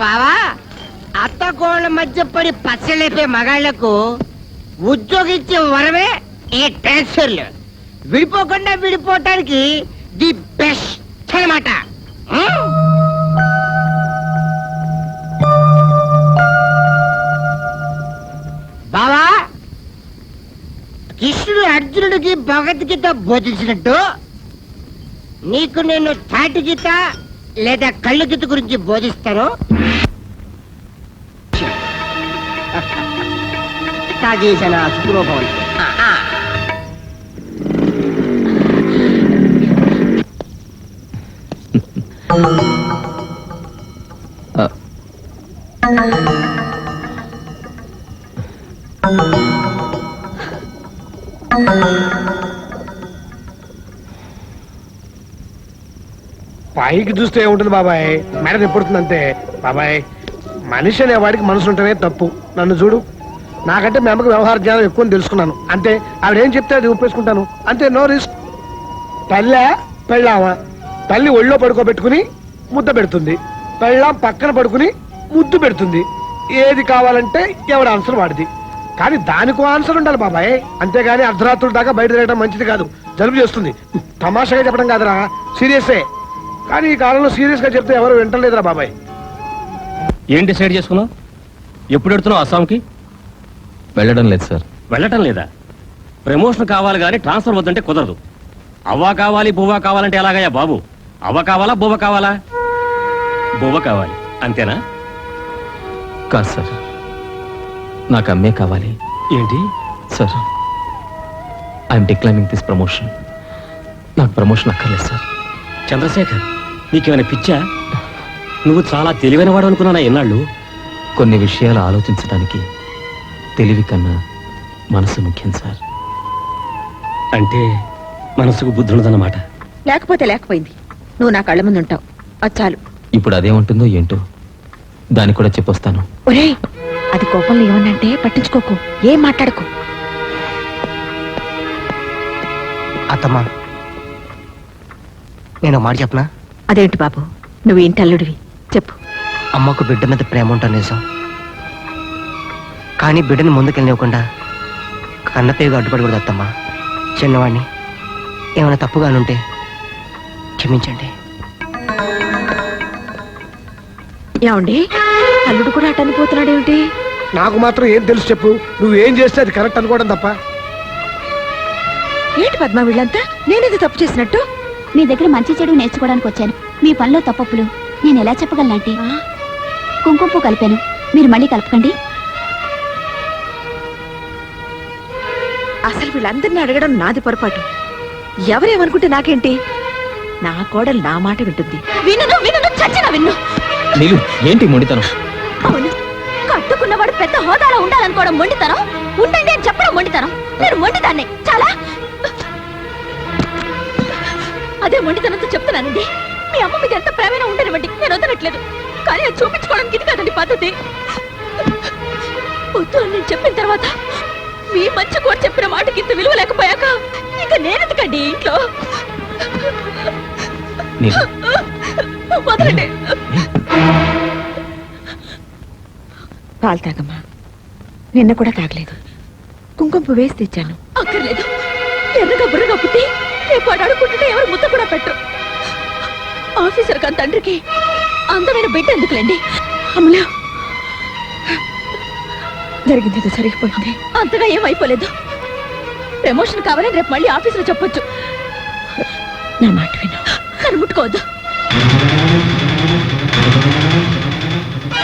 బావా అత్తకోళ్ళ మధ్య పడి పచ్చలేపే మగాళ్లకు ఉద్యోగించే వరమే ఈ ట్రాన్స్ఫర్లు. విడిపోకుండా విడిపోవటానికి ది బెస్ట్ అన్నమాట. బావా కృష్ణుడు అర్జునుడికి భగవద్గీత బోధించినట్టు నీకు నేను తాటి గీత లేదా కళ్ళు గీత గురించి బోధిస్తాను. తాగేసిన శుక్రోభవం. పైకి చూస్తే ఏముంటుంది బాబాయ్, మేడం ఎప్పుడుతుందంటే బాబాయ్ మనిషి అనే వాడికి మనసు ఉంటేనే తప్పు. నన్ను చూడు, నాకంటే మీ అమ్మకి వ్యవహార జ్ఞానం ఎక్కువ తెలుసుకున్నాను అంతే. ఆవిడేం చెప్తే అది ఒప్పేసుకుంటాను అంతే, నో రిస్క్. తల్లే పెళ్ళామా, తల్లి ఒళ్ళో పడుకోబెట్టుకుని ముద్ద పెడుతుంది, పెళ్ళాం పక్కన పడుకుని ముద్దు పెడుతుంది. ఏది కావాలంటే ఎవరి ఆన్సర్ వాడిది. కానీ దానికో ఆన్సర్ ఉండాలి బాబాయ్, అంతేగాని అర్ధరాత్రుల దాకా బయట తిరగడం మంచిది కాదు, జలుబు చేస్తుంది. తమాషాగా చెప్పడం కాదురా, సీరియసే. కానీ ఈ కాలంలో సీరియస్ గా చెప్తే ఎవరు వింటలేదురా బాబాయ్. ఏం డిసైడ్ చేసుకున్నావు? ఎప్పుడు పెడుతున్నావు అస్సాంకి? వెళ్ళడం లేదు సార్. వెళ్ళటం లేదా? ప్రమోషన్ కావాలి కానీ ట్రాన్స్ఫర్ వద్దంటే కుదరదు. అవ్వా కావాలి బువ్వా కావాలంటే ఎలాగయ్యా బాబు? అవ్వ కావాలా బువ్వ కావాలా? బువ్వ కావాలి అంతేనా? కాదు సార్, నాకు అమ్మే కావాలి. ఏంటి sir, I'm declining this promotion. నాకు ప్రమోషన్ అక్కర్లేదు సార్. చంద్రశేఖర్, నీకేమైనా పిచ్చా? నువ్వు చాలా తెలివైన వాడు అనుకున్నానా ఎన్నాళ్ళు? కొన్ని విషయాలు ఆలోచించడానికి తెలివి కన్నా మనసు ముఖ్యం సార్. అంటే మనసుకు బుద్ధి ఉన్నదన్నమాట. లేకపోతే లేకపోయింది, నువ్వు నా కళ్ళ ముందు ఉంటావు, అది చాలు. ఇప్పుడు అదేముంటుందో ఏంటో, దాన్ని కూడా చెప్పొస్తాను. ఒరేయ్, అది కోపంలో ఏమన్నంటే పట్టించుకోకు, ఏం మాట్లాడకు. అత్తమ్మా, నేను మాట చెప్పనా? అదేంటి బాబు, నువ్వు ఇంటి అల్లుడివి, చెప్పు. అమ్మకు బిడ్డ మీద ప్రేమ ఉంటుంది నిజం, కానీ బిడ్డని ముందుకెళ్ళనివ్వకుండా కన్నపేగా అడ్డుపడకూడదు అత్తమ్మా. చిన్నవాడిని, ఏమైనా తప్పుగానుంటే క్షమించండి. ఏమండి, అల్లుడు కూడా అటు అనిపోతున్నాడేమిటి? నాకు మాత్రం ఏం తెలుసు చెప్పు, నువ్వేం చేస్తే అది కరెక్ట్ అనుకోవడం తప్ప. ఏంటి పద్మ వీళ్ళంతా నేనేది తప్పు చేసినట్టు? మీ దగ్గర మంచి చెడు నేర్చుకోవడానికి వచ్చాను. మీ పనిలో తప్పులు నేను ఎలా చెప్పగలనంటే, కుంకుమ పువ్వు కలిపాను, మీరు మళ్ళీ కలపకండి. అసలు వీళ్ళందరినీ అడగడం నాది పొరపాటు. ఎవరేమనుకుంటే నాకేంటి? నా కోడలు నా మాట వింటుంది. విన్ను విన్ను చచ్చిన విన్ను. నీలు, ఏంటి మొండితనం? అవును, కట్టుకున్నవాడు పెద్ద హోదాలో ఉండాలనుకోవడం మొండితనం, ఉండండి అని చెప్పడం మొండితనం. నేను మొండిదాన్నే చాలా. అదే మొండితనంతో చెప్తున్నానండి. మీ అమ్మ మీద ఎంత ప్రేమైనా ఉండనివ్వండి, నేను వదలట్లేదు. కానీ అది చూపించుకోవడానికి ఇది కాదండి పద్ధతి. వద్దు అని నేను చెప్పిన తర్వాత మీ మంచి కూడా చెప్పిన మాటకి ఇంత విలువ లేకపోయాక ఇక నేనెందుకండి ఇంట్లో? వదలండి. పాలు తాగమ్మా. నిన్న కూడా తాగలేదు, కుంకుమ పువ్వు వేసి తెచ్చాను. అక్కర్లేదు, ఎర్రగా బుర్రగా పుట్టి రేపు వాడు అడుగుతుంటే ఎవరు ముద్ద కూడా పెట్టరు. ఆఫీసర్ కాని తండ్రికి అందమైన బిడ్డ ఎందుకులేండి? అమలా, జరిగింది సరిగిపోయింది. అంతగా ఏమైపోలేదు. ప్రమోషన్ కావాలని రేపు మళ్ళీ ఆఫీసులో చెప్పొచ్చు. నా మాట విను. నన్ను ముట్టుకోవద్దు.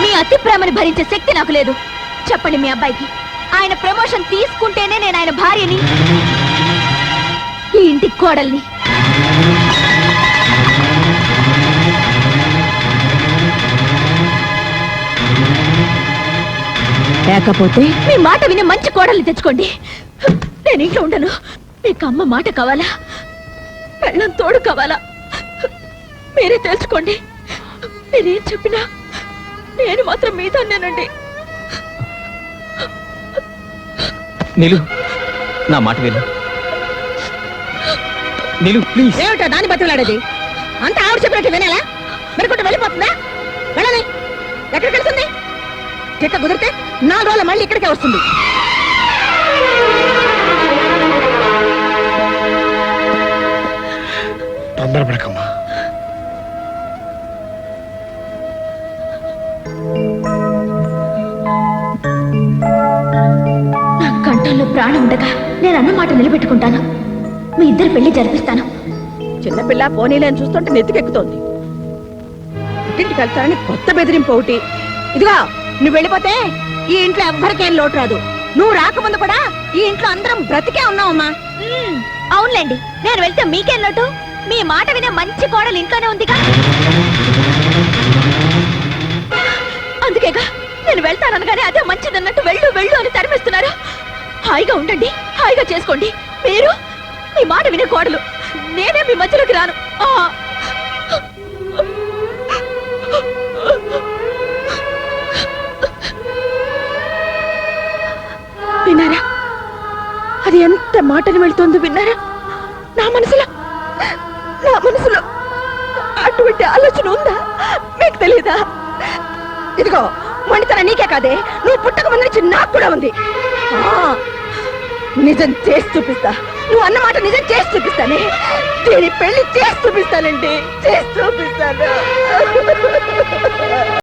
మీ అతి ప్రేమని భరించే శక్తి నాకు లేదు. చెప్పండి మీ అబ్బాయికి, ఆయన ప్రమోషన్ తీసుకుంటేనే నేను ఆయన భార్యని, ఈ ఇంటి కోడల్ని. లేకపోతే మీ మాట విని మంచి కోడల్ని తెచ్చుకోండి. నేను ఇంట్లో ఉండను. మీకు అమ్మ మాట కావాలా, పెళ్ళం తోడు కావాలా, మీరే తెలుసుకోండి. నేనేం చెప్పినా నేను మాత్రం మీతోనేనండి. నీలు, నా మాట విను. నీలు ప్లీజ్. ఏమిటో దాన్ని బతిలాడేది? అంత ఆవిడ చెప్పినట్టు వినేలా? మరి కొంచెం వెళ్ళిపోతుందా? వెళ్ళని ఎక్కడికి వెళ్తుంది? చెక్క కుదిరితే 4 రోజులు మళ్ళీ ఇక్కడికే వస్తుంది. తొందరపడకమ్మా. నా కంఠంలో ప్రాణం ఉండగా నేను అన్న మాట నిలబెట్టుకుంటాను. మీ ఇద్దరు పెళ్లి జరిపిస్తాను. చిన్నపిల్ల పోనీలేని చూస్తుంటే నెత్తికెక్కుతోంది. ఇంటికి వెళ్తానని కొత్త బెదిరింపు ఒకటి. ఇదిగో నువ్వు వెళ్ళిపోతే ఈ ఇంట్లో ఎవ్వరికేం లోటు రాదు. నువ్వు రాకముందు కూడా ఈ ఇంట్లో అందరం బ్రతికే ఉన్నావమ్మా. అవునులేండి, నేను వెళ్తే మీకేం లోటు? మీ మాట వినే మంచి కోడలు ఇంట్లోనే ఉందిగా. అందుకేగా నేను వెళ్తాననగానే అదే మంచిదన్నట్టు వెళ్ళు వెళ్ళు అని తరిమిస్తున్నారు. హాయిగా ఉండండి, హాయిగా చేసుకోండి. మీరు మీ మాట వినే కోడలు, నేనే మీ మధ్యలోకి రాను. విన్నారా? అది ఎంత మాటని వెళ్తోంది విన్నారా? నా మనసులో అటువంటి ఆలోచన ఉందా? మీకు తెలీదా? ఇదిగో మండితన నీకే కాదే, నువ్వు పుట్టక ముందు నుంచి నాకు కూడా ఉంది. నిజం చేసి చూపిస్తా. నువ్వు అన్నమాట నిజం చేసి చూపిస్తానే. దీని పెళ్లి చేసి చూపిస్తానండి, చేసి చూపిస్తాను.